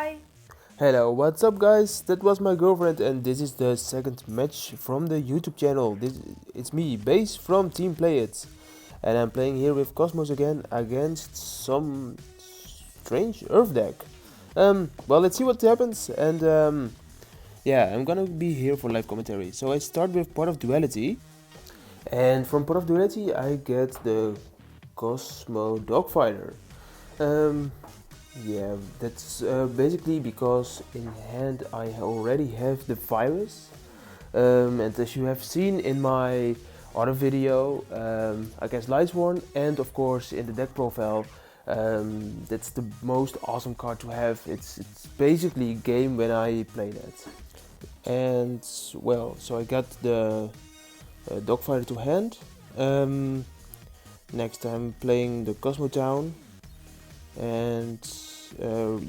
Hi. Hello, what's up guys? That was my girlfriend and this is the second match from the YouTube channel. It's me, Base from Team Play It. And I'm playing here with Cosmos again against some strange Earth deck. Well, let's see what happens and yeah, I'm gonna be here for live commentary. So I start with Pot of Duality. And from Pot of Duality I get the Cosmo Dogfighter. Um, Yeah, that's basically because in hand I already have the virus, and as you have seen in my other video against Lightsworn, and of course in the deck profile, that's the most awesome card to have. It's basically a game when I play that. And well, so I got the Dogfighter to hand. Next I'm playing the Cosmo Town. And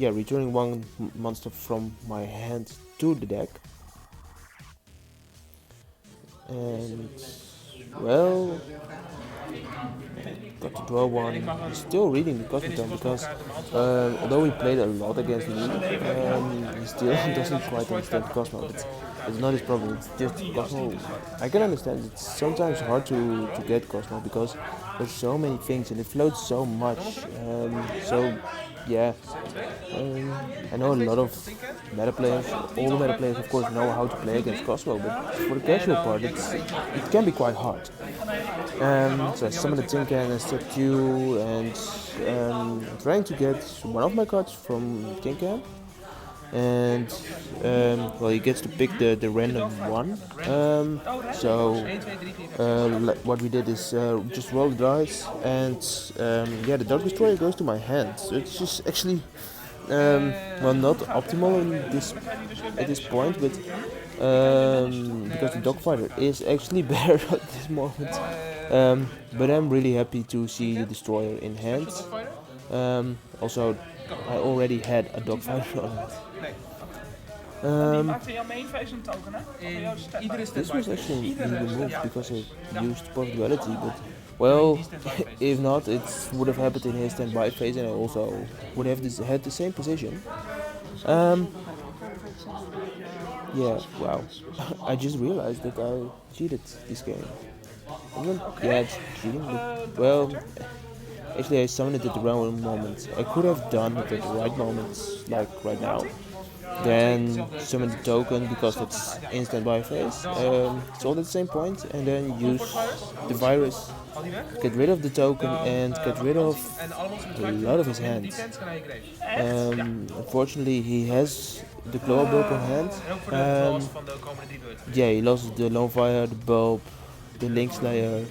yeah, returning one monster from my hand to the deck. And well, got to draw one. I'm still reading the Cosmoton because although we played a lot against me, he still doesn't quite understand Cosmo. It's not his problem, it's just Cosmo. I can understand it's sometimes hard to get Cosmo because there's so many things and it floats so much. So yeah, I know a lot of meta players, all the meta players of course know how to play against Cosmo, but for the casual part it can be quite hard. So I summoned a Tin Can and step 2 and trying to get one of my cards from Tin Can. And well, he gets to pick the random one. So what we did is just roll the dice, and yeah, the Dark Destroyer goes to my hand. So it's just actually well, not optimal in this at this point, but because the Dogfighter is actually better at this moment. But I'm really happy to see the Destroyer in hand. Also, I already had a Dogfighter on it. This was actually removed because I used Pot of Duality, but well, if not, it would have happened in his standby phase and I also would have had the same position. Yeah, wow. I just realized that I cheated this game. Yeah, it's cheating, but well, actually I summoned it at the wrong moment. I could have done it at the right moments, like right now. Then summon the token because that's instant by phase. It's all at the same point, and then use the virus, get rid of the token, and get rid of a lot of his hands. Unfortunately, he has the glow up bulb on hand. Yeah, he lost the Lone Fire, the bulb, the Link Slayer,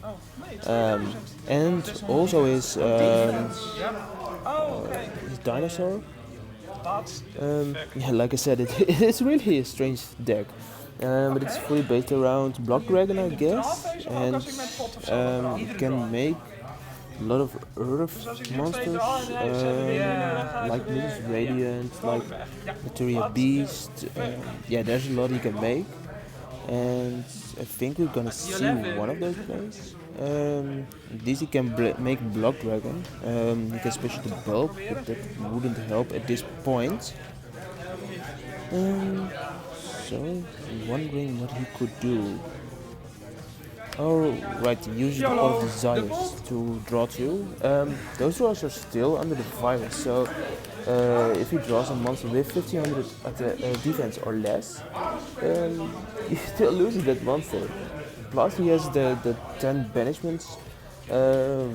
and also his dinosaur. Yeah, like I said, it's really a strange deck. But it's fully based around blockdragon, I guess, and it can make a lot of earth monsters, like Mrs. Radiant, like Materia Beast. Yeah, there's a lot you can make, and I think we're gonna see one of those plays. DC can make Block Dragon. He can special the bulb, but that wouldn't help at this point. So, wondering what he could do. Oh, right, use the Pot of Desires to draw 2. Those draws are still under the virus, so if he draws a monster with 1500 at the defense or less, he still loses that monster. Plus he has the 10 banishments,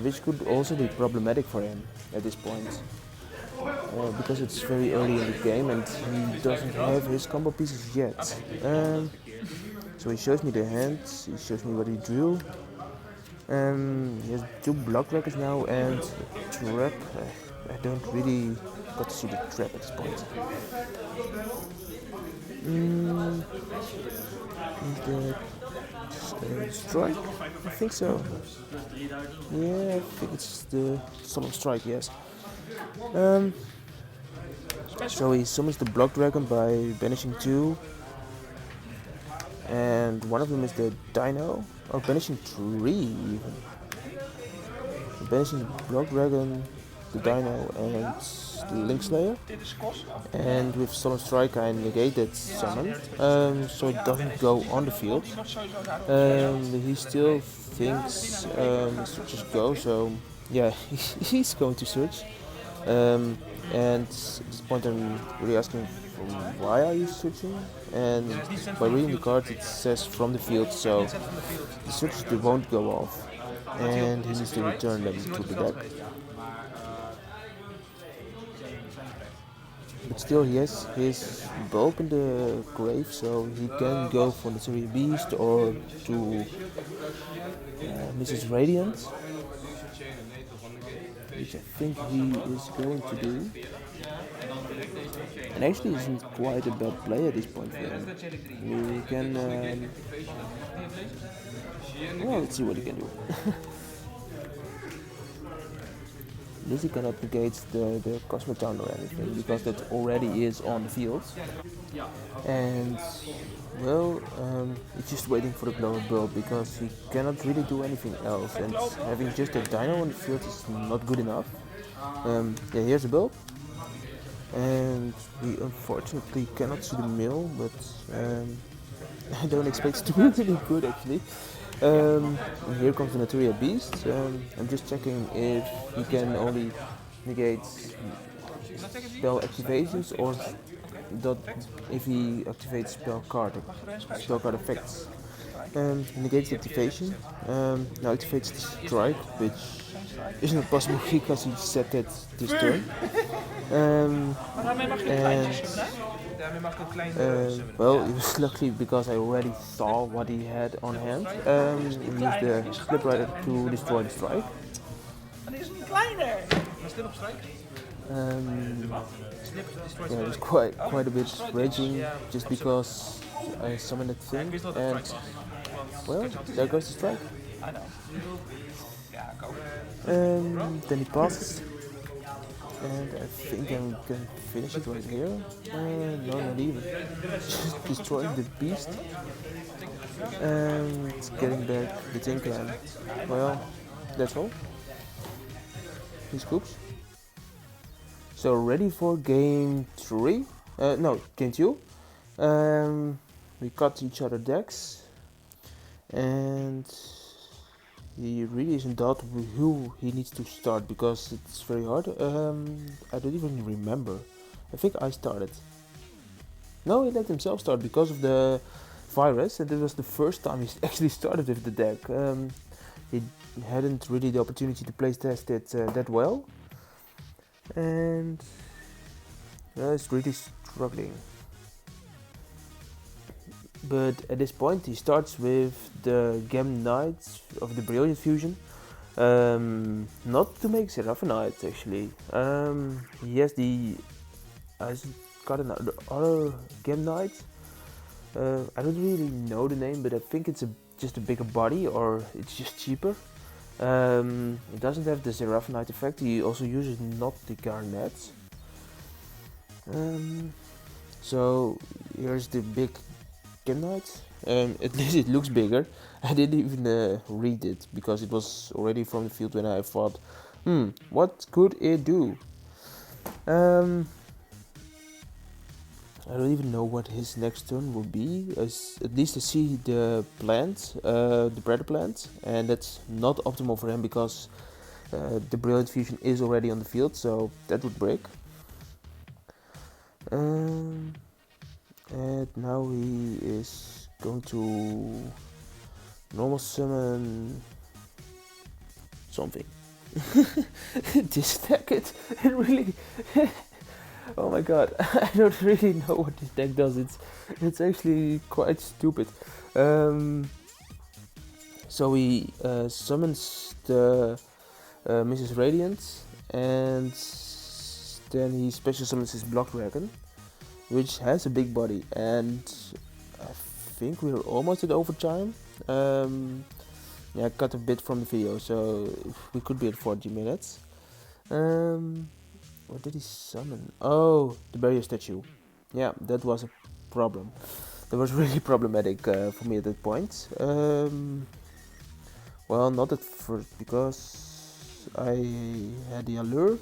which could also be problematic for him at this point. Because it's very early in the game and he doesn't have his combo pieces yet. So he shows me the hand, he shows me what he drew. He has 2 block records now and a trap. I don't really got to see the trap at this point. Is that strike? I think so. Yeah, I think it's the solemn strike, yes. So he summons the block dragon by banishing 2. And one of them is the dino, or banishing 3 even. Banishing the block dragon, the Dino and the Link Slayer, and with Solemn Strike I negate that summon, so it doesn't go on the field. He still thinks searches go, so yeah, he's going to search. Um, and at this point I'm really asking why are you searching, and by reading the card it says from the field, so the searches they won't go off, and he needs to return them to the deck. But still he has his bulb in the grave, so he can go for the Series Beast or to Mrs. Radiant, which I think he is going to do. And actually isn't quite a bad play at this point for him. He can... well, let's see what he can do. At least he cannot negate the Kozmo Town or anything, because that already is on the field. And, well, he's just waiting for the Glower Bulb, because he cannot really do anything else. And having just a Dino on the field is not good enough. Yeah, here's the bulb. And we unfortunately cannot see the mill, but I don't expect it to be really good actually. And here comes the Naturia Beast. I'm just checking if he can only negate spell activations or that if he activates spell card effects. He negates the activation. Now activates the strike, which is not possible because he set that this turn. And well, it was lucky because I already saw what he had on hand. He used the Slip Rider to destroy the strike. Yeah, it was quite a bit raging just because I summoned that thing, and well, there goes the strike. Then he passes. And I think I can finish it right here. No, not even. Just destroying the beast. And getting back the Tinker. And, well, that's all. He scoops. So ready for game 3? No, game 2. We cut each other decks. And he really isn't doubt who he needs to start because it's very hard. I don't even remember. I think I started. No, he let himself start because of the virus, and it was the first time he actually started with the deck. He hadn't really the opportunity to play test it that well, and it's really struggling. But at this point he starts with the Gem Knights of the Brilliant Fusion. Not to make Seraphinite actually. He has got another other Gem Knight. I don't really know the name, but I think it's just a bigger body, or it's just cheaper. It doesn't have the Seraphinite effect. He also uses not the Garnets. So here's the big Gem Knight. At least it looks bigger. I didn't even read it because it was already from the field when I thought, what could it do? I don't even know what his next turn will be. At least I see the plant, the Predator plant, and that's not optimal for him because the Brilliant Fusion is already on the field, so that would break. And now he is going to normal summon something. This deck, it really... Oh my god, I don't really know what this deck does. It's actually quite stupid. So he summons the Mrs. Radiant, and then he special summons his blockdragon, which has a big body, and I think we're almost at overtime. Yeah, I cut a bit from the video, so we could be at 40 minutes. What did he summon? Oh, the barrier statue. Yeah, that was a problem. That was really problematic for me at that point. Well, not at first, because I had the allure,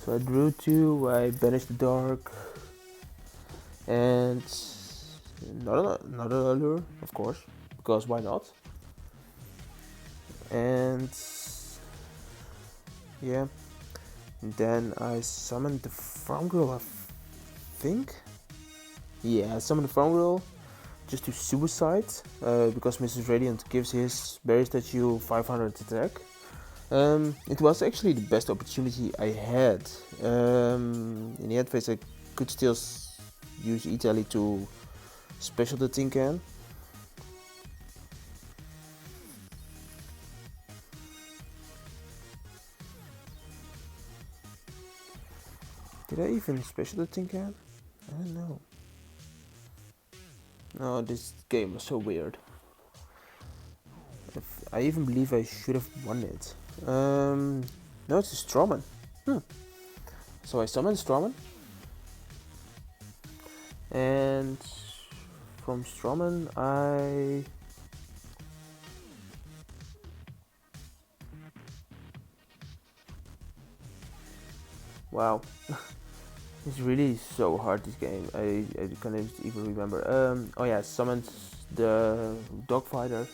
So I drew 2, I banished the dark, and another allure, of course, because why not? And yeah, and then I summoned the farm girl, I think. Yeah, I summoned the farm girl just to suicide, because Mrs. Radiant gives his berry statue 500 attack. It was actually the best opportunity I had. In the end phase I could still use Italy to special the tin can. Did I even special the tin can? I don't know. No, this game was so weird. I even believe I should have won it. No, it's a Strawman. So I summoned Strawman. And from Strawman I... Wow. It's really so hard, this game. I can't even remember. Oh yeah, summoned the Dogfighter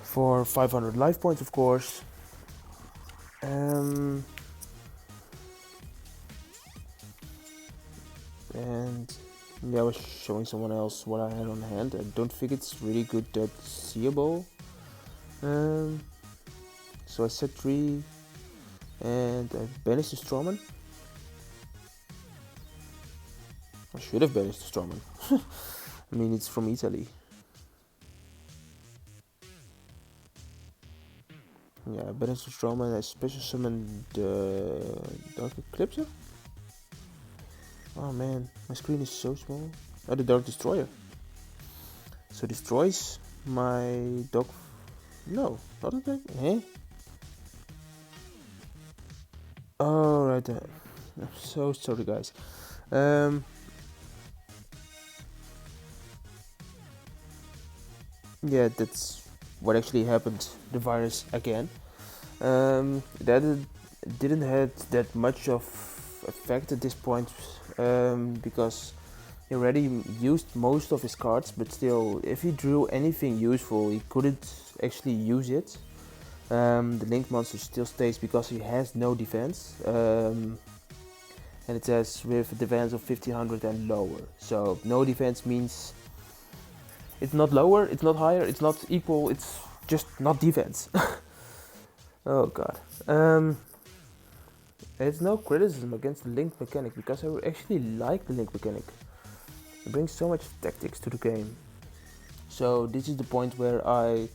for 500 life points, of course. And yeah, I was showing someone else what I had on hand. I don't think it's really good that seeable. So I set 3 and I banished the Strawman. I should have banished the Strawman. I mean, it's from Italy. Yeah, I banished the Strawman. I special summoned the Dark Eclipser. Oh man, my screen is so small. Oh, the Dark Destroyer. So destroys my dog. No, not attack. Eh? Oh, right there. I'm so sorry, guys. Yeah, that's what actually happened. The virus again. That didn't have that much of effect at this point, because he already used most of his cards, but still, if he drew anything useful, he couldn't actually use it. The Link monster still stays because he has no defense, and it says with a defense of 1500 and lower. So no defense means it's not lower, it's not higher, it's not equal, it's just not defense. Oh god. It's no criticism against the Link mechanic, because I actually like the Link mechanic. It brings so much tactics to the game. So this is the point where I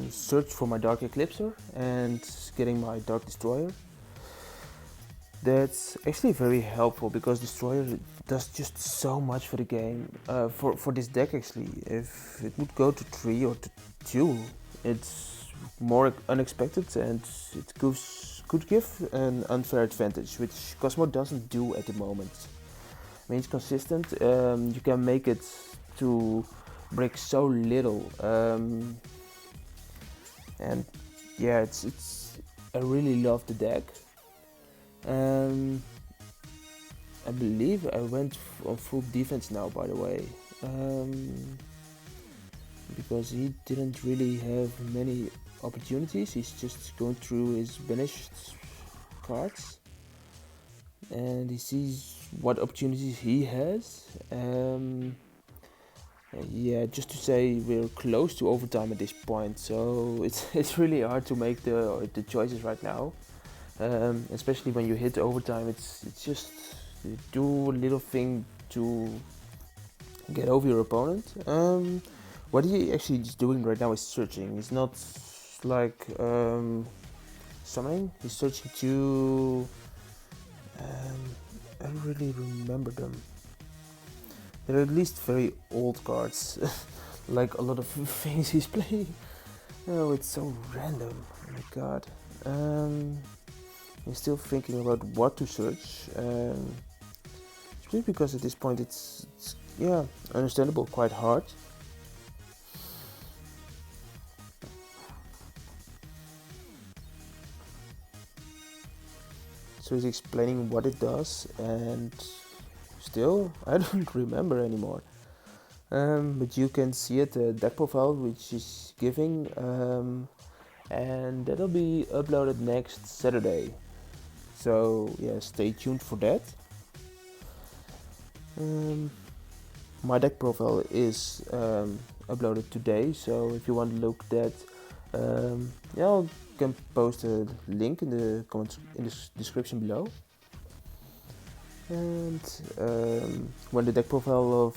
search for my Dark Eclipser and getting my Dark Destroyer. That's actually very helpful, because Destroyer does just so much for the game. For this deck actually, if it would go to 3 or to 2, it's more unexpected and it could give an unfair advantage, which Kozmo doesn't do at the moment. I mean, it's consistent. You can make it to break so little, and yeah, it's I really love the deck. I believe I went on full defense now, by the way, because he didn't really have many opportunities. He's just going through his banished cards and he sees what opportunities he has. Yeah, just to say, we're close to overtime at this point, so it's really hard to make the choices right now. Especially when you hit overtime, it's just you do a little thing to get over your opponent. What he actually is doing right now is searching. He's not like summoning. He's searching to. I don't really remember them. They're at least very old cards, like a lot of things he's playing. Oh, it's so random. Oh my god. I'm still thinking about what to search. Especially because at this point it's yeah, understandable, quite hard. So he's explaining what it does, and still I don't remember anymore. But you can see it, the deck profile which is giving, and that'll be uploaded next Saturday. So yeah, stay tuned for that. My deck profile is uploaded today, so if you want to look at that, yeah, I can post a link in the comments in the description below. And when the deck profile of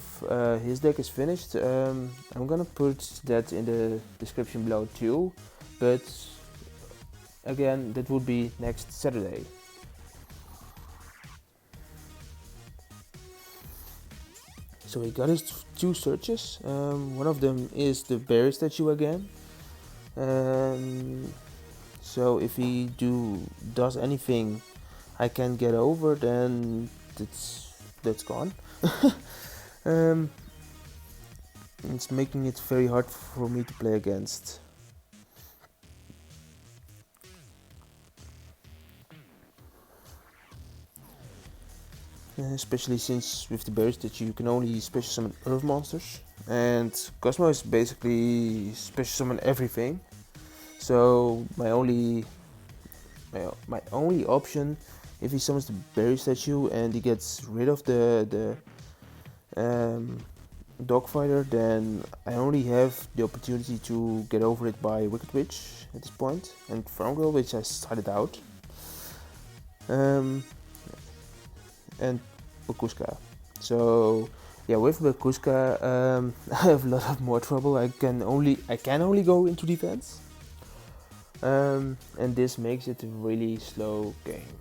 his deck is finished, I'm gonna put that in the description below too, but again, that would be next Saturday. So he got his 2 searches. One of them is the berry statue again. So if he does anything I can get over, then that's gone. It's making it very hard for me to play against. Especially since with the berries that you can only special summon earth monsters, and Kozmo is basically special summon everything. So my only option, if he summons the berry statue and he gets rid of the dog fighter, then I only have the opportunity to get over it by Wicked Witch at this point, and Farm Girl, which I started out. And Bakuska. So yeah, with Bakuska, I have a lot of more trouble. I can only go into defense, and this makes it a really slow game.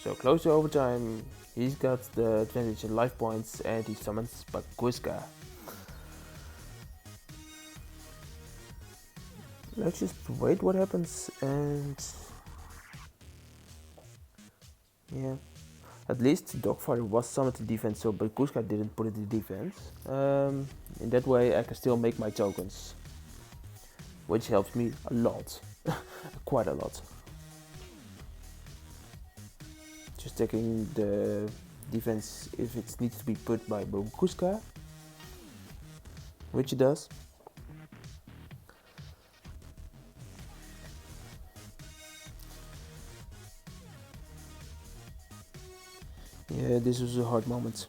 So close to overtime, he's got the advantage in life points, and he summons Bakuska. Let's just wait what happens, and yeah. At least Dogfighter was summoned to defense, so Bakuska didn't put it in defense. In that way I can still make my tokens, which helps me a lot, quite a lot. Just taking the defense if it needs to be put by Bakuska, which it does. Yeah, this was a hard moment.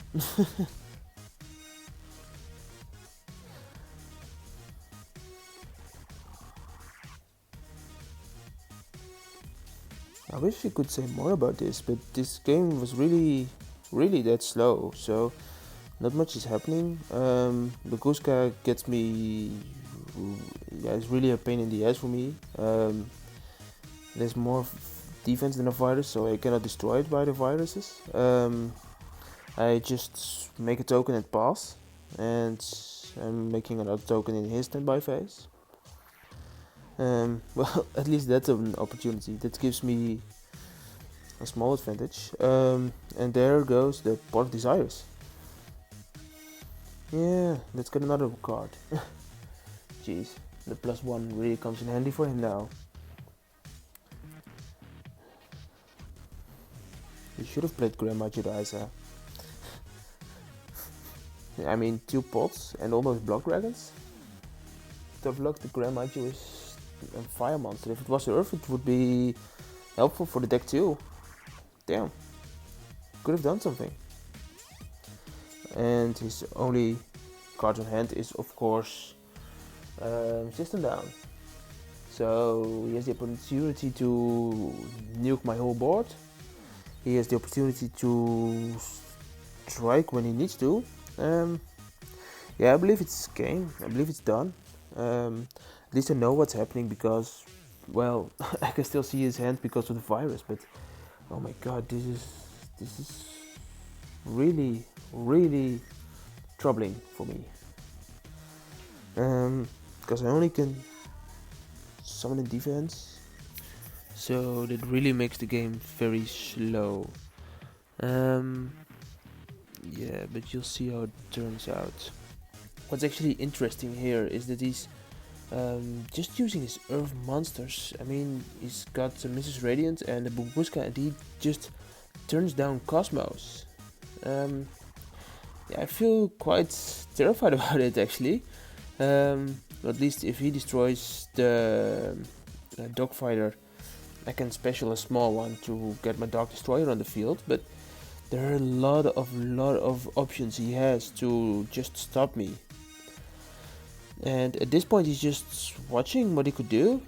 I wish we could say more about this, but this game was really that slow, so not much is happening. Bakuska gets me, yeah, it's really a pain in the ass for me. There's more defense than a virus, so I cannot destroy it by the viruses. I just make a token and pass, and I'm making another token in his standby phase. Well, at least that's an opportunity. That gives me a small advantage. And there goes the Pot of Desires. Yeah, let's get another card. Jeez, the +1 really comes in handy for him now. You should have played Grandma Jiraisa. I mean, 2 pots and almost blockdragons. Tough luck, the Grandma is a fire monster. If it was Earth, it would be helpful for the deck too. Damn, could have done something. And his only card on hand is, of course, System Down. So he has the opportunity to nuke my whole board. He has the opportunity to strike when he needs to. Yeah, I believe it's game. I believe it's done. At least I know what's happening because, well, I can still see his hand because of the virus. But oh my god, this is really troubling for me. Because I only can summon in defense, so that really makes the game very slow. Yeah, but you'll see how it turns out. What's actually interesting here is that he's just using his Earth monsters. I mean, he's got the Mrs. Radiant and the Babushka, and he just turns down Cosmos. Yeah, I feel quite terrified about it actually. At least if he destroys the dogfighter, I can special a small one to get my Dark Destroyer on the field. But there are a lot of options he has to just stop me. And at this point, he's just watching what he could do.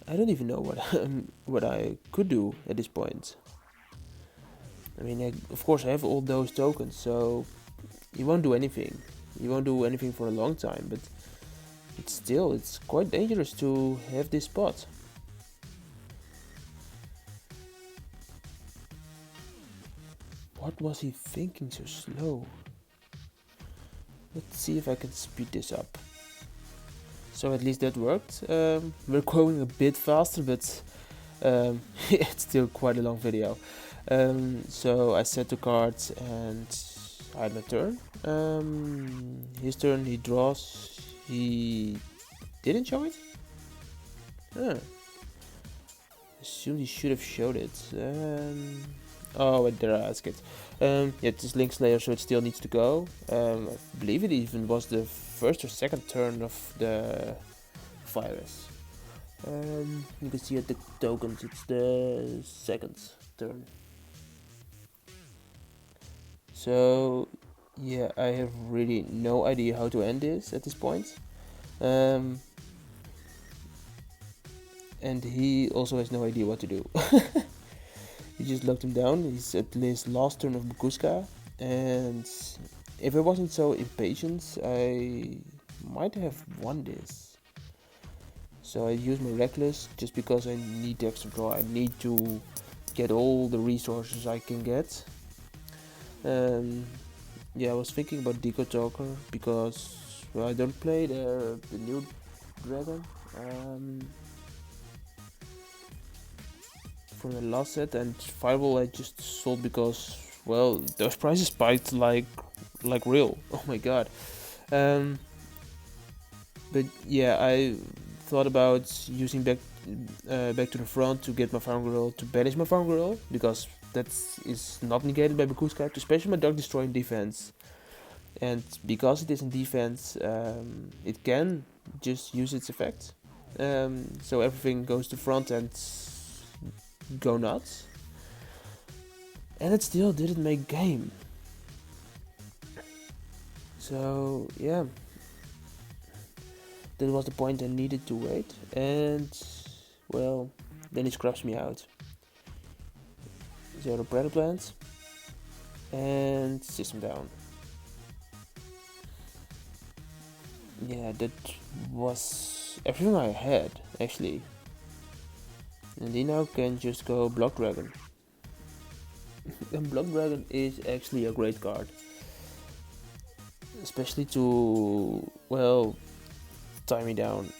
I don't even know what what I could do at this point. I mean, of course, I have all those tokens, so he won't do anything. He won't do anything for a long time, but it's quite dangerous to have this spot. What was he thinking so slow? Let's see if I can speed this up. So at least that worked. We're going a bit faster, but it's still quite a long video. So I set the cards and I had my turn. His turn, he draws. He didn't show it? Huh. Assumed he should have showed it. Oh, wait, there I ask it. Yeah, it's Link Slayer, so it still needs to go. I believe it even was the first or second turn of the virus. You can see at the tokens, it's the second turn. So, yeah, I have really no idea how to end this at this point. And he also has no idea what to do. He just locked him down. He's at his last turn of Bakuska, and if I wasn't so impatient, I might have won this. So I use my Reckless just because I need the extra draw. I need to get all the resources I can get. Yeah, I was thinking about Deco Talker because, well, I don't play the new dragon from the last set, and Fireball I just sold because, well, those prices spiked like real. Oh my god. But yeah, I thought about using back to the front to get my Farm Girl, to banish my Farm Girl, because that is not negated by Bakuska, to special my Dark Destroy in defense. And because it is in defense, it can just use its effect. So everything goes to front and go nuts. And it still didn't make game. So yeah, that was the point I needed to wait. And well, then he scrubs me out. Zero Predator Plants and system down. Yeah, that was everything I had actually. And he now can just go blockdragon. And blockdragon is actually a great card, especially to, well, tie me down.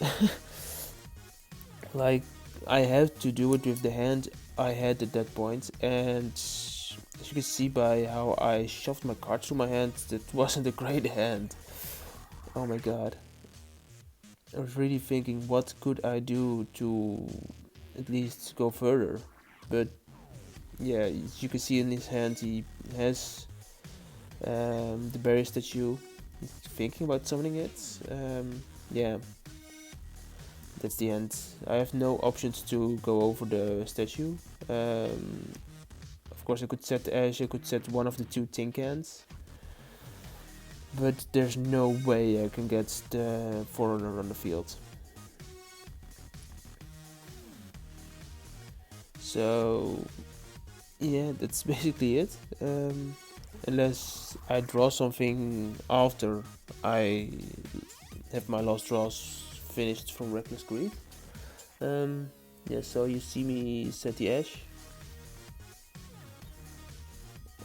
Like, I have to do it with the hand I had at that point, and as you can see by how I shoved my cards through my hand, that wasn't a great hand. Oh my god. I was really thinking, what could I do to at least go further? But yeah, as you can see in his hand, he has the barrier statue. He's thinking about summoning it. Yeah, that's the end. I have no options to go over the statue. Of course, I could set Ash, I could set one of the two tin cans. But there's no way I can get the Forerunner on the field. So yeah, that's basically it. Unless I draw something after I have my last draws finished from Reckless Greed. Yeah, so you see me set the Ash.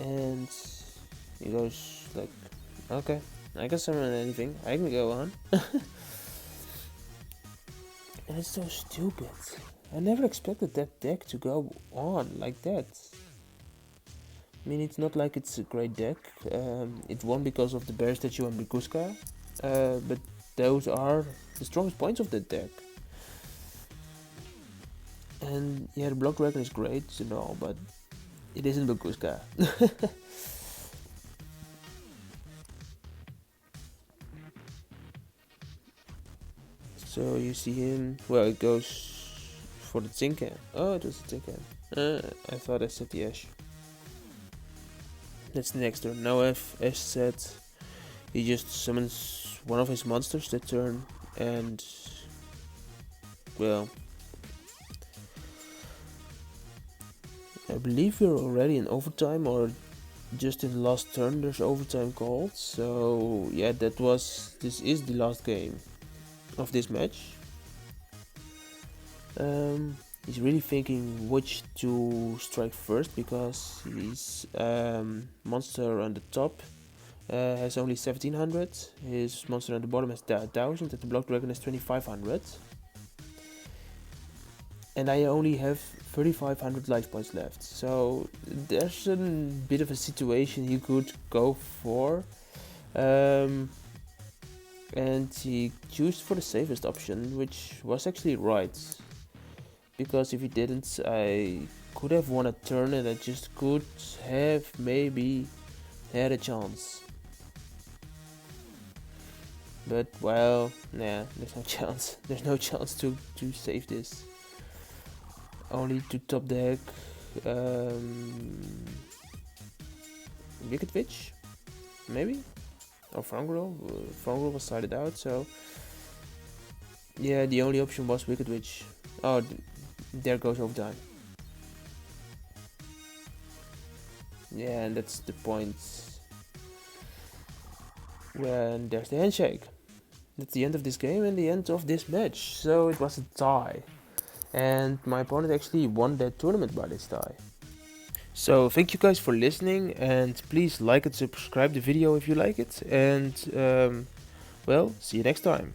And he goes like, okay, I can summon anything, I can go on. And it's so stupid. I never expected that deck to go on like that. I mean, it's not like it's a great deck. It won because of the bear statue and Brikuska, but those are the strongest points of that deck. And yeah, the blockdragon is great, you know, but it isn't Brikuska. So you see him. Well, it goes for the Tinker. Oh, it was the Tinker. I thought I said the Ash. That's the next turn. Now if Ash said, he just summons one of his monsters that turn, and well, I believe we're already in overtime, or just in the last turn there's overtime called. So yeah, this is the last game of this match. He's really thinking which to strike first, because his monster on the top has only 1700, his monster on the bottom has 1000, and the blockdragon has 2500. And I only have 3500 life points left, so there's a bit of a situation he could go for. And he chose for the safest option, which was actually right, because if he didn't, I could have won a turn and I just could have maybe had a chance. But well, nah, there's no chance. There's no chance to save this. Only to top deck Wicked Witch, maybe? Or Frangirl. Frangirl was sided out, so yeah, the only option was Wicked Witch. Oh, there goes overtime. Yeah, and that's the point. When there's the handshake. That's the end of this game and the end of this match. So it was a tie. And my opponent actually won that tournament by this tie. So thank you guys for listening, and please like and subscribe the video if you like it. And well, see you next time.